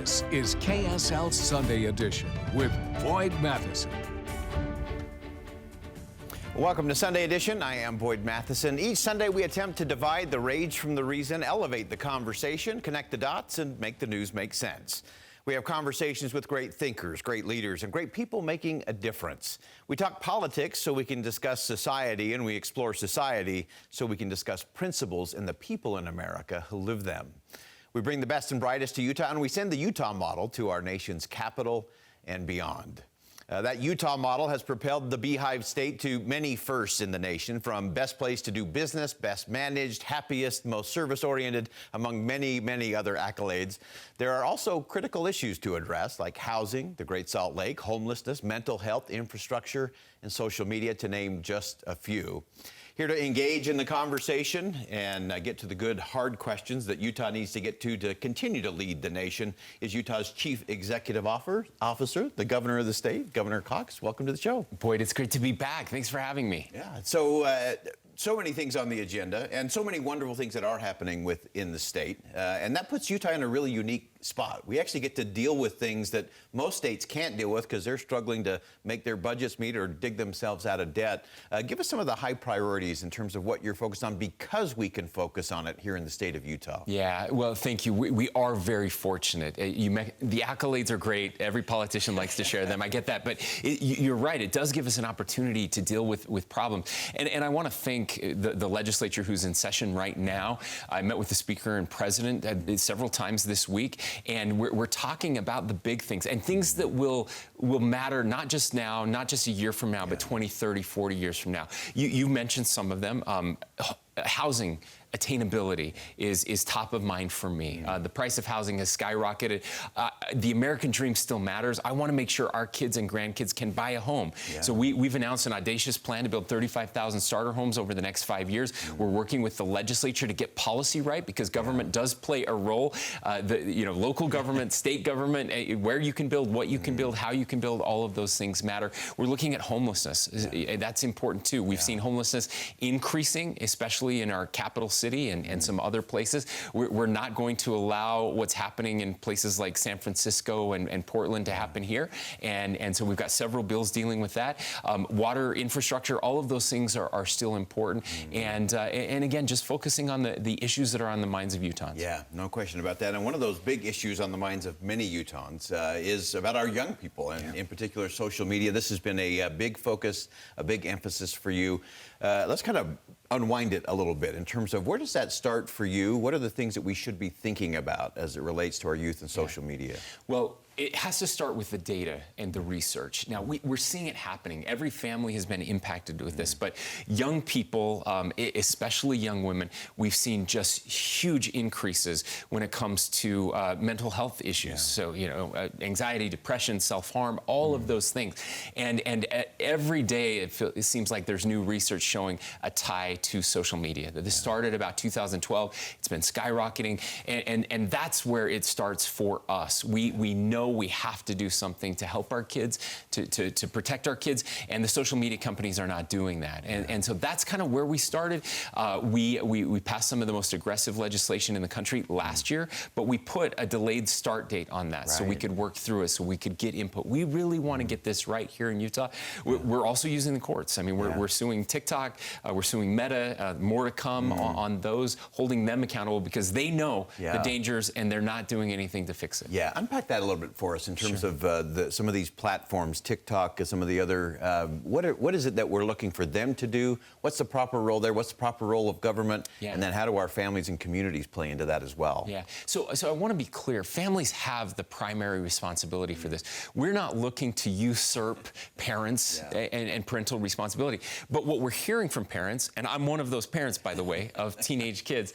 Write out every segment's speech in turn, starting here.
This is KSL Sunday Edition with Boyd Matheson. Welcome to Sunday Edition. I am Boyd Matheson. Each Sunday we attempt to divide the rage from the reason, elevate the conversation, connect the dots, and make the news make sense. We have conversations with great thinkers, great leaders, and great people making a difference. We talk politics so we can discuss society, and we explore society so we can discuss principles and the people in America who live them. We bring the best and brightest to Utah, and we send the Utah model to our nation's capital and beyond. That Utah model has propelled the Beehive State to many firsts in the nation, from best place to do business, best managed, happiest, most service-oriented, among many, many other accolades. There are also critical issues to address, like housing, the Great Salt Lake, homelessness, mental health, infrastructure, and social media, to name just a few. Here to engage in the conversation and get to the good, hard questions that Utah needs to get to continue to lead the nation is Utah's Chief Executive Officer, the Governor of the state, Governor Cox. Welcome to the show. Boyd, it's great to be back. Thanks for having me. Yeah, so many things on the agenda and so many wonderful things that are happening within the state. And that puts Utah in a really unique spot. We actually get to deal with things that most states can't deal with because they're struggling to make their budgets meet or dig themselves out of debt. Give us some of the high priorities in terms of what you're focused on, because we can focus on it here in the state of Utah. Yeah, well, thank you. We are very fortunate. The accolades are great. Every politician likes to share them. I get that. But you're right. It does give us an opportunity to deal with problems. And I want to thank the legislature who's in session right now. I met with the Speaker and President several times this week. And we're talking about the big things and things that will matter not just now, not just a year from now, but 20, 30, 40 years from now. You mentioned some of them. Housing attainability is top of mind for me. The price of housing has skyrocketed. The American dream still matters. I want to make sure our kids and grandkids can buy a home. Yeah. So we've announced an audacious plan to build 35,000 starter homes over the next 5 years. We're working with the legislature to get policy right, because government does play a role. Local government, state government, where you can build, what you can build, how you can build, all of those things matter. We're looking at homelessness. That's important too. We've seen homelessness increasing, especially in our capital city and some other places. We're not going to allow what's happening in places like San Francisco and Portland to happen here. And so we've got several bills dealing with that. Water infrastructure, all of those things are still important. And again, just focusing on the issues that are on the minds of Utahns. Yeah, no question about that. And one of those big issues on the minds of many Utahns is about our young people, and in particular social media. This has been a big focus, a big emphasis for you. Let's kind of unwind it a little bit in terms of where does that start for you? What are the things that we should be thinking about as it relates to our youth and social media? Well, it has to start with the data and the research. Now, we're seeing it happening. Every family has been impacted with this, but young people, especially young women, we've seen just huge increases when it comes to mental health issues. So, anxiety, depression, self-harm, all of those things. And every day it seems like there's new research showing a tie to social media. This started about 2012. It's been skyrocketing, and that's where it starts for us. We know we have to do something to help our kids, to protect our kids, and the social media companies are not doing that. And so that's kind of where we started. We passed some of the most aggressive legislation in the country last year, but we put a delayed start date on that so we could work through it, so we could get input. We really want to get this right here in Utah. We're also using the courts. I mean, we're suing TikTok, we're suing Meta, more to come on those, holding them accountable because they know the dangers and they're not doing anything to fix it. Yeah, unpack that a little bit for us in terms of some of these platforms, TikTok, some of the other, what is it that we're looking for them to do? What's the proper role there? What's the proper role of government? And then how do our families and communities play into that as well? Yeah, so I want to be clear. Families have the primary responsibility for this. We're not looking to usurp parents and parental responsibility. But what we're hearing from parents, and I'm one of those parents, by the way, of teenage kids,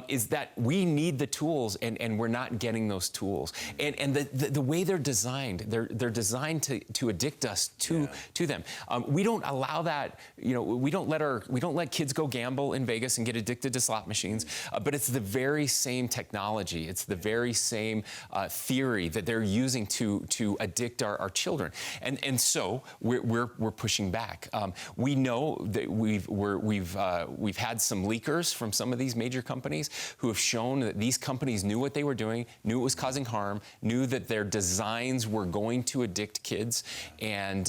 is that we need the tools and we're not getting those tools. And the way they're designed, they're designed to addict us to them. We don't allow that. We don't let kids go gamble in Vegas and get addicted to slot machines. But it's the very same technology. It's the very same theory that they're using to addict our children. And so we're pushing back. We know that we've had some leakers from some of these major companies who have shown that these companies knew what they were doing, knew it was causing harm, knew that their designs were going to addict kids, and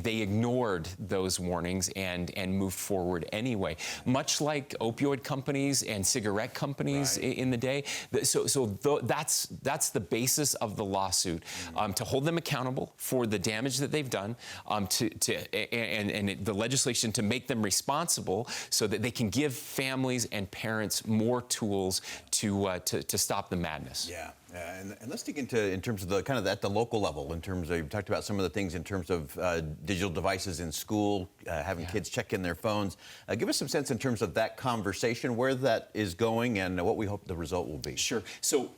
they ignored those warnings and moved forward anyway. Much like opioid companies and cigarette companies in the day. That's the basis of the lawsuit, to hold them accountable for the damage that they've done, and the legislation to make them responsible so that they can give families and parents more tools to stop the madness. Yeah. And let's dig into in terms of the kind of at the local level, in terms of, you've talked about some of the things in terms of digital devices in school, having kids check in their phones. Give us some sense in terms of that conversation, where that is going and what we hope the result will be. Sure. So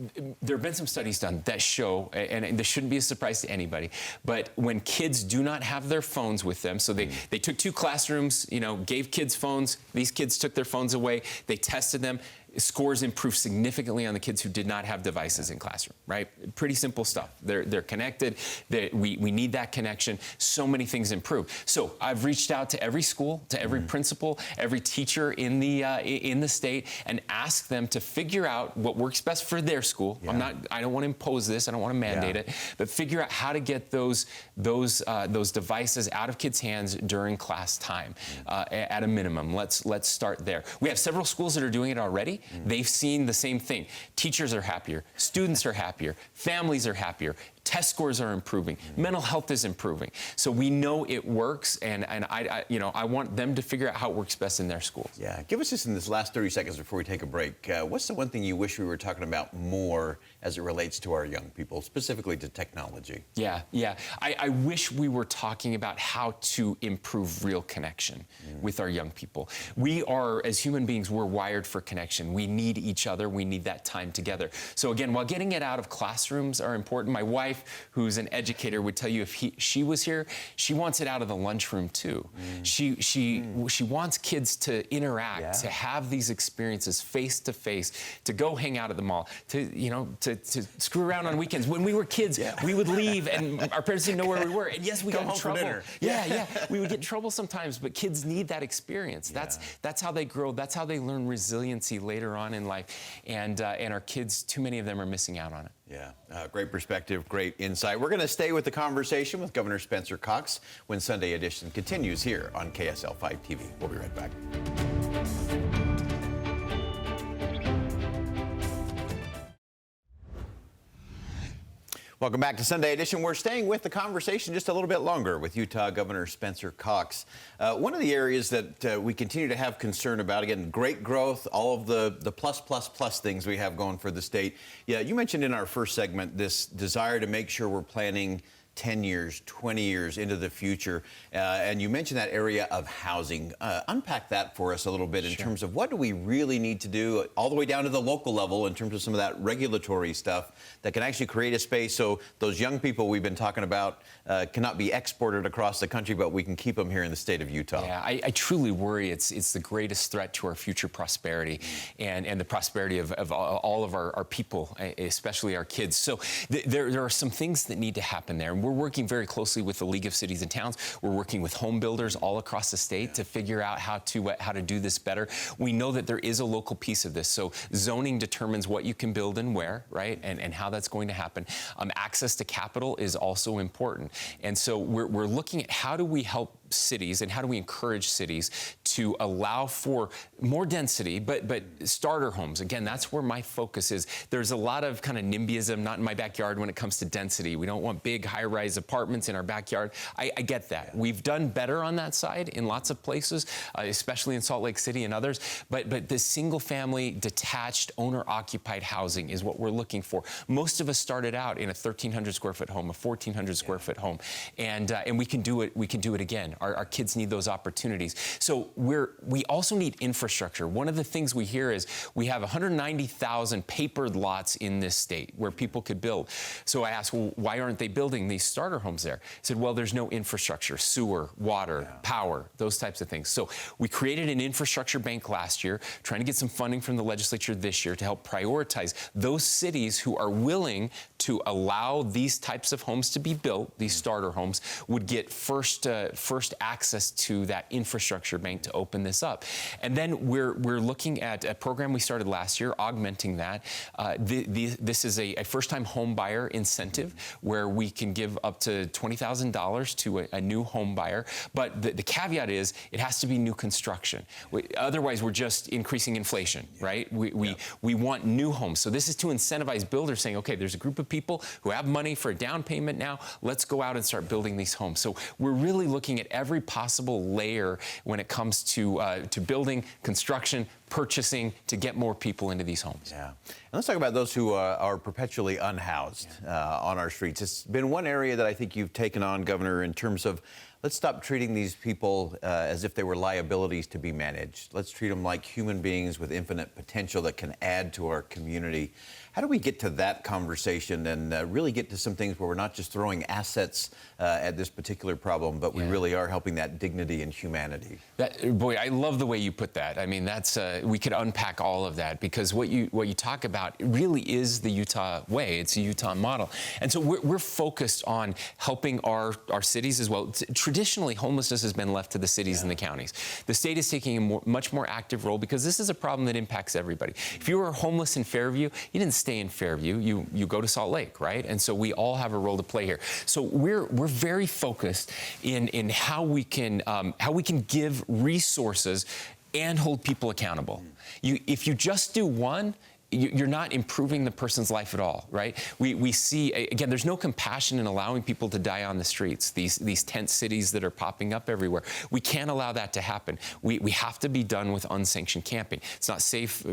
there have been some studies done that show, and this shouldn't be a surprise to anybody, but when kids do not have their phones with them, so they took 2 classrooms, gave kids phones, these kids took their phones away, they tested them, scores improved significantly on the kids who did not have devices in classroom, right? Pretty simple stuff. They're connected. We need that connection. So many things improve. So I've reached out to every school, to every principal, every teacher in the state, and asked them to figure out what works best for their school. I don't want to impose this. I don't want to mandate it, but figure out how to get those devices out of kids' hands during class time at a minimum. Let's start there. We have several schools that are doing it already. They've seen the same thing. Teachers are happier, students are happier, families are happier, test scores are improving, mental health is improving. So we know it works, and I want them to figure out how it works best in their schools. Yeah, give us just in this last 30 seconds before we take a break, what's the one thing you wish we were talking about more as it relates to our young people, specifically to technology? Yeah. I wish we were talking about how to improve real connection with our young people. We are, as human beings, we're wired for connection. We need each other. We need that time together. So again, while getting it out of classrooms are important, my wife, who's an educator, would tell you if she was here, she wants it out of the lunchroom too. She wants kids to interact, to have these experiences face to face, to go hang out at the mall, to screw around on weekends. When we were kids, we would leave and our parents didn't know where we were. And yes, we got in trouble. For dinner. We would get in trouble sometimes, but kids need that experience. That's how they grow. That's how they learn resiliency later on in life. And our kids, too many of them are missing out on it. Yeah, great perspective, great insight. We're going to stay with the conversation with Governor Spencer Cox when Sunday Edition continues here on KSL 5 TV. We'll be right back. Welcome back to Sunday Edition. We're staying with the conversation just a little bit longer with Utah Governor Spencer Cox. One of the areas that we continue to have concern about, again, great growth, all of the plus things we have going for the state. Yeah, you mentioned in our first segment this desire to make sure we're planning 10 years, 20 years into the future. And you mentioned that area of housing. Unpack that for us a little bit in terms of what do we really need to do all the way down to the local level in terms of some of that regulatory stuff that can actually create a space so those young people we've been talking about cannot be exported across the country, but we can keep them here in the state of Utah. Yeah, I truly worry it's the greatest threat to our future prosperity and the prosperity of all of our people, especially our kids. So there are some things that need to happen there. We're working very closely with the League of Cities and Towns. We're working with home builders all across the state to figure out how to do this better. We know that there is a local piece of this. So zoning determines what you can build and where, right, and how that's going to happen. Access to capital is also important. And so we're looking at how do we help cities and how do we encourage cities to allow for more density, but starter homes. Again, that's where my focus is. There's a lot of kind of NIMBYism, not in my backyard, when it comes to density. We don't want big high-rise apartments in our backyard. I get that. We've done better on that side in lots of places, especially in Salt Lake City and others, but the single-family, detached, owner-occupied housing is what we're looking for. Most of us started out in a 1,300 square foot home, a 1,400 square foot home, and we can do it again. Our kids need those opportunities. So we also need infrastructure. One of the things we hear is we have 190,000 papered lots in this state where people could build. So I asked, well, why aren't they building these starter homes there? I said, well, there's no infrastructure, sewer, water, power, those types of things. So we created an infrastructure bank last year, trying to get some funding from the legislature this year to help prioritize those cities who are willing to allow these types of homes to be built, these starter homes, would get first access to that infrastructure bank to open this up. And then we're looking at a program we started last year, augmenting that. This is a first-time home buyer incentive where we can give up to $20,000 to a new home buyer. But the caveat is it has to be new construction. Otherwise, we're just increasing inflation, right? We want new homes. So this is to incentivize builders saying, okay, there's a group of people who have money for a down payment now. Let's go out and start building these homes. So we're really looking at every possible layer when it comes to building, construction, purchasing, to get more people into these homes. Yeah. And let's talk about those who are perpetually unhoused on our streets. It's been one area that I think you've taken on, Governor, in terms of let's stop treating these people as if they were liabilities to be managed. Let's treat them like human beings with infinite potential that can add to our community. How do we get to that conversation and really get to some things where we're not just throwing assets at this particular problem, but we really are helping that dignity and humanity? Boy, I love the way you put that. I mean, that's we could unpack all of that, because what you talk about really is the Utah way. It's a Utah model, and so we're focused on helping our cities as well. Traditionally, homelessness has been left to the cities and the counties. The state is taking a much more active role, because this is a problem that impacts everybody. If you were homeless in Fairview, you didn't stay in Fairview. You go to Salt Lake, right? And so we all have a role to play here. So we're very focused in how we can give resources and hold people accountable. If you just do one, you're not improving the person's life at all, right? We see, again, there's no compassion in allowing people to die on the streets, these tent cities that are popping up everywhere. We can't allow that to happen. We have to be done with unsanctioned camping. It's not safe,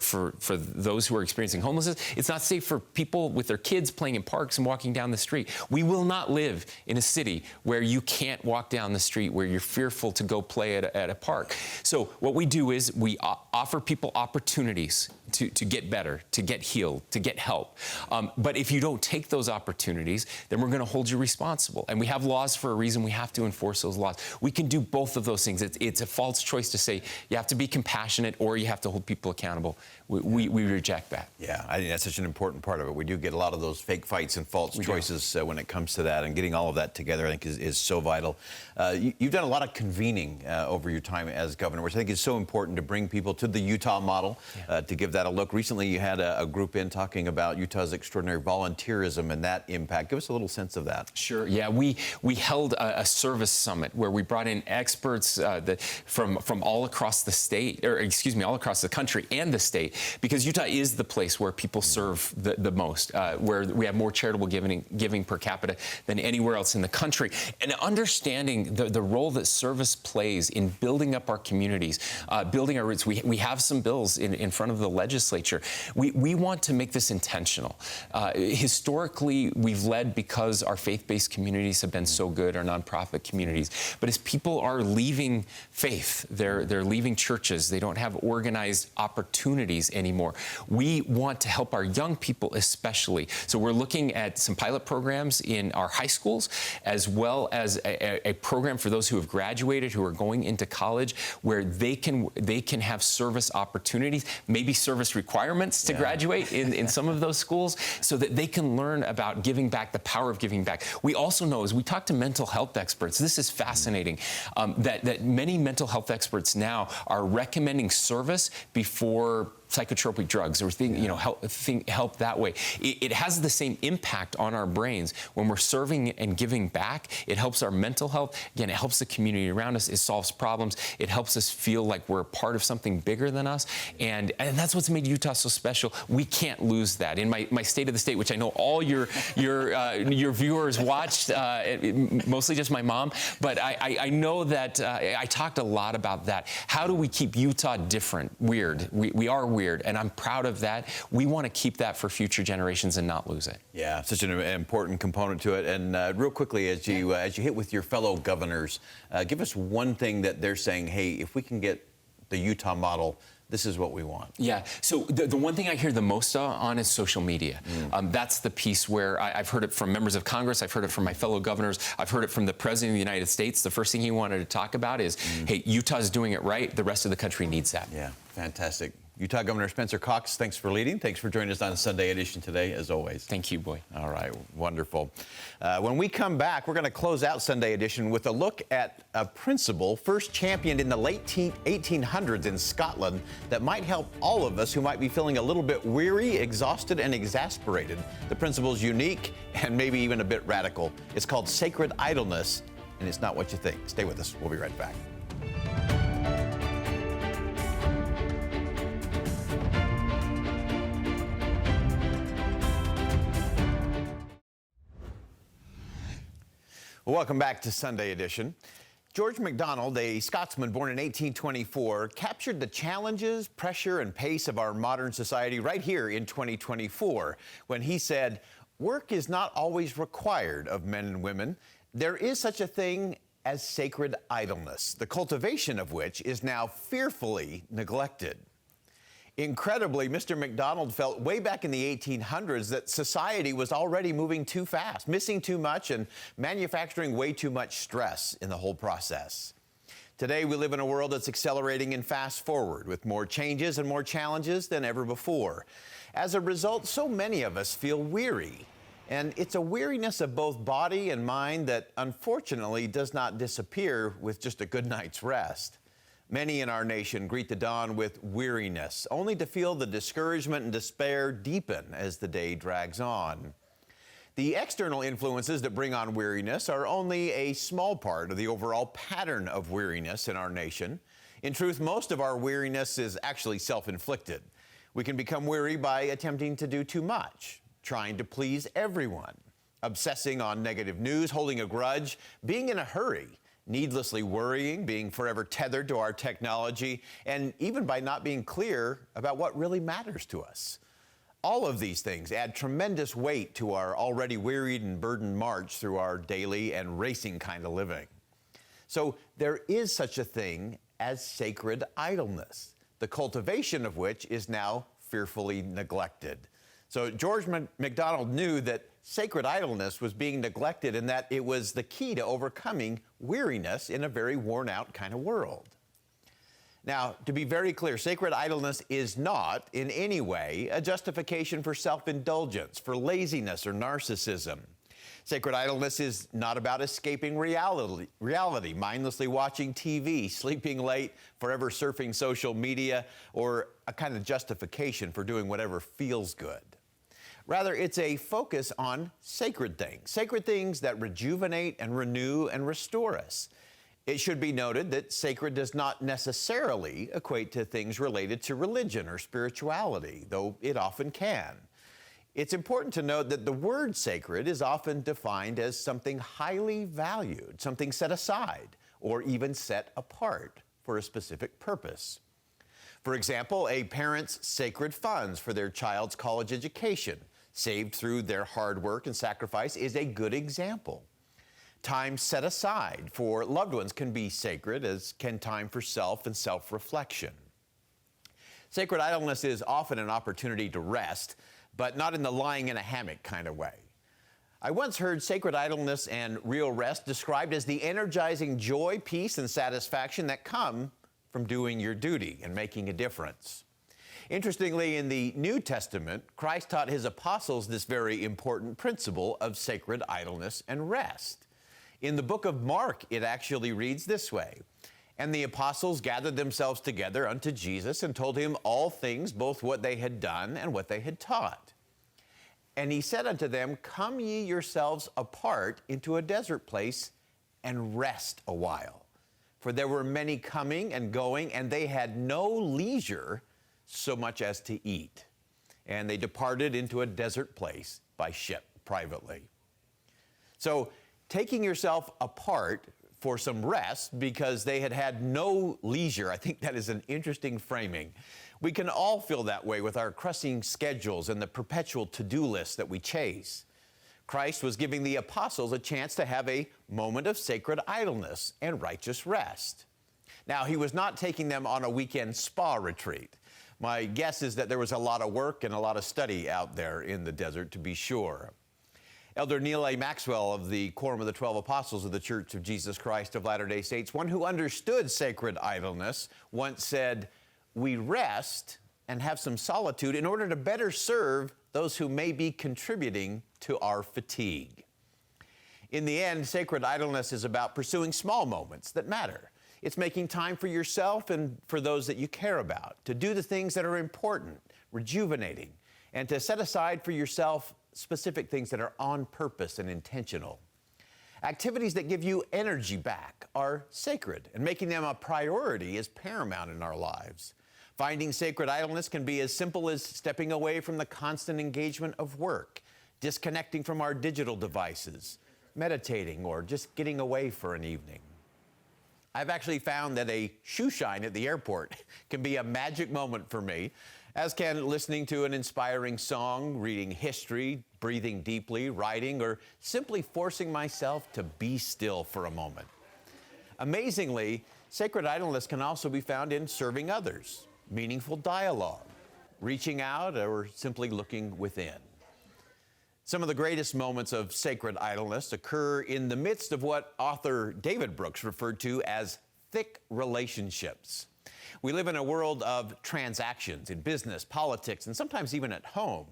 for those who are experiencing homelessness. It's not safe for people with their kids playing in parks and walking down the street. We will not live in a city where you can't walk down the street, where you're fearful to go play at a park. So what we do is we offer people opportunities to get better, to get healed, to get help. But if you don't take those opportunities, then we're going to hold you responsible. And we have laws for a reason. We have to enforce those laws. We can do both of those things. It's a false choice to say you have to be compassionate or you have to hold people accountable. We reject that. Yeah, I think that's such an important part of it. We do get a lot of those fake fights and false choices when it comes to that, and getting all of that together, I think, is so vital. You've done a lot of convening over your time as governor, which I think is so important to bring people to the Utah model, to give that a look. Recently, you had a group in talking about Utah's extraordinary volunteerism and that impact. Give us a little sense of that. Sure. Yeah, we held a service summit where we brought in experts from all across the state, or excuse me, all across the country and the state, because Utah is the place where people serve the most, where we have more charitable giving per capita than anywhere else in the country. And understanding the role that service plays in building up our communities, building our roots. We have some bills in front of the legislature. We want to make this intentional. Historically, we've led because our faith-based communities have been so good, our nonprofit communities. But as people are leaving faith, they're leaving churches, they don't have organized opportunities anymore. We want to help our young people especially. So we're looking at some pilot programs in our high schools, as well as a program for those who have graduated, who are going into college, where they can have service opportunities, maybe service requirements to graduate in some of those schools, so that they can learn about giving back, the power of giving back. We also know, as we talk to mental health experts, this is fascinating, that many mental health experts now are recommending service before psychotropic drugs, or help that way. It has the same impact on our brains when we're serving and giving back. It helps our mental health. Again, it helps the community around us. It solves problems. It helps us feel like we're a part of something bigger than us. And that's what's made Utah so special. We can't lose that. In my State of the State, which I know all your viewers watched, mostly just my mom, but I know that I talked a lot about that. How do we keep Utah different, weird? We are weird. weird, and I'm proud of that. We want to keep that for future generations and not lose it. Yeah, such an important component to it. And real quickly, as you hit with your fellow governors, give us one thing that they're saying, hey, if we can get the Utah model, this is what we want. Yeah, so the one thing I hear the most on is social media. That's the piece where I've heard it from members of Congress, I've heard it from my fellow governors, I've heard it from the President of the United States. The first thing he wanted to talk about is, hey, Utah's doing it right, the rest of the country needs that. Yeah, fantastic. Utah Governor Spencer Cox, thanks for leading. Thanks for joining us on Sunday Edition today, as always. Thank you, Boyd. All right, wonderful. When we come back, we're going to close out Sunday Edition with a look at a principle first championed in the late 1800s in Scotland that might help all of us who might be feeling a little bit weary, exhausted, and exasperated. The principle is unique and maybe even a bit radical. It's called sacred idleness, and it's not what you think. Stay with us. We'll be right back. Welcome back to Sunday Edition. George MacDonald, a Scotsman born in 1824, captured the challenges, pressure, and pace of our modern society right here in 2024 when he said, "Work is not always required of men and women. There is such a thing as sacred idleness, the cultivation of which is now fearfully neglected." Incredibly, Mr. MacDonald felt way back in the 1800s that society was already moving too fast, missing too much, and manufacturing way too much stress in the whole process. Today, we live in a world that's accelerating and fast forward with more changes and more challenges than ever before. As a result, so many of us feel weary. And it's a weariness of both body and mind that unfortunately does not disappear with just a good night's rest. Many in our nation greet the dawn with weariness, only to feel the discouragement and despair deepen as the day drags on. The external influences that bring on weariness are only a small part of the overall pattern of weariness in our nation. In truth, most of our weariness is actually self-inflicted. We can become weary by attempting to do too much, trying to please everyone, obsessing on negative news, holding a grudge, being in a hurry, needlessly worrying, being forever tethered to our technology, and even by not being clear about what really matters to us. All of these things add tremendous weight to our already wearied and burdened march through our daily and racing kind of living. So there is such a thing as sacred idleness, the cultivation of which is now fearfully neglected. So George MacDonald knew that sacred idleness was being neglected and that it was the key to overcoming weariness in a very worn-out kind of world. Now, to be very clear, sacred idleness is not in any way a justification for self-indulgence, for laziness or narcissism. Sacred idleness is not about escaping reality, mindlessly watching TV, sleeping late, forever surfing social media, or a kind of justification for doing whatever feels good. Rather, it's a focus on sacred things that rejuvenate and renew and restore us. It should be noted that sacred does not necessarily equate to things related to religion or spirituality, though it often can. It's important to note that the word sacred is often defined as something highly valued, something set aside, or even set apart for a specific purpose. For example, a parent's sacred funds for their child's college education, saved through their hard work and sacrifice, is a good example. Time set aside for loved ones can be sacred, as can time for self and self-reflection. Sacred idleness is often an opportunity to rest, but not in the lying in a hammock kind of way. I once heard sacred idleness and real rest described as the energizing joy, peace, and satisfaction that come from doing your duty and making a difference. Interestingly, in the New Testament, Christ taught his apostles this very important principle of sacred idleness and rest. In the book of Mark, it actually reads this way: "And the apostles gathered themselves together unto Jesus and told him all things, both what they had done and what they had taught. And he said unto them, Come ye yourselves apart into a desert place and rest a while. For there were many coming and going, and they had no leisure so much as to eat. And they departed into a desert place by ship privately." So taking yourself apart for some rest because they had had no leisure. I think that is an interesting framing. We can all feel that way with our crushing schedules and the perpetual to-do list that we chase. Christ was giving the apostles a chance to have a moment of sacred idleness and righteous rest. Now, he was not taking them on a weekend spa retreat. My guess is that there was a lot of work and a lot of study out there in the desert, to be sure. Elder Neal A. Maxwell of the Quorum of the 12 Apostles of the Church of Jesus Christ of Latter-day Saints, one who understood sacred idleness, once said, "We rest and have some solitude in order to better serve those who may be contributing to our fatigue." In the end, sacred idleness is about pursuing small moments that matter. It's making time for yourself and for those that you care about, to do the things that are important, rejuvenating, and to set aside for yourself specific things that are on purpose and intentional. Activities that give you energy back are sacred, and making them a priority is paramount in our lives. Finding sacred idleness can be as simple as stepping away from the constant engagement of work, disconnecting from our digital devices, meditating, or just getting away for an evening. I've actually found that a shoe shine at the airport can be a magic moment for me, as can listening to an inspiring song, reading history, breathing deeply, writing, or simply forcing myself to be still for a moment. Amazingly, sacred idleness can also be found in serving others, meaningful dialogue, reaching out, or simply looking within. Some of the greatest moments of sacred idleness occur in the midst of what author David Brooks referred to as thick relationships. We live in a world of transactions in business, politics, and sometimes even at home.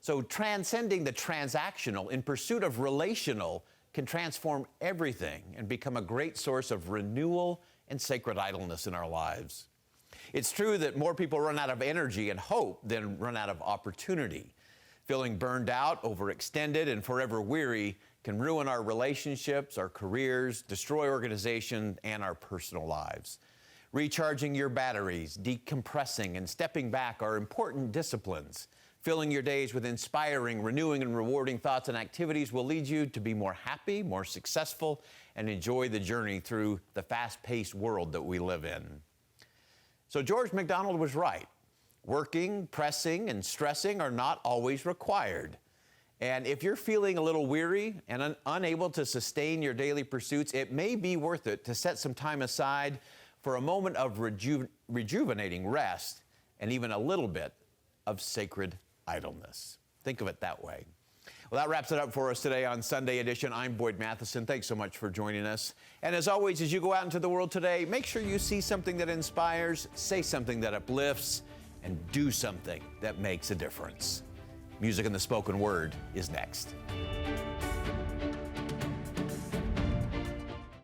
So transcending the transactional in pursuit of relational can transform everything and become a great source of renewal and sacred idleness in our lives. It's true that more people run out of energy and hope than run out of opportunity. Feeling burned out, overextended, and forever weary can ruin our relationships, our careers, destroy organization, and our personal lives. Recharging your batteries, decompressing, and stepping back are important disciplines. Filling your days with inspiring, renewing, and rewarding thoughts and activities will lead you to be more happy, more successful, and enjoy the journey through the fast-paced world that we live in. So George MacDonald was right. Working, pressing, and stressing are not always required. And if you're feeling a little weary and unable to sustain your daily pursuits, it may be worth it to set some time aside for a moment of rejuvenating rest and even a little bit of sacred idleness. Think of it that way. Well, that wraps it up for us today on Sunday Edition. I'm Boyd Matheson. Thanks so much for joining us. And as always, as you go out into the world today, make sure you see something that inspires, say something that uplifts, and do something that makes a difference. Music and the spoken word is next.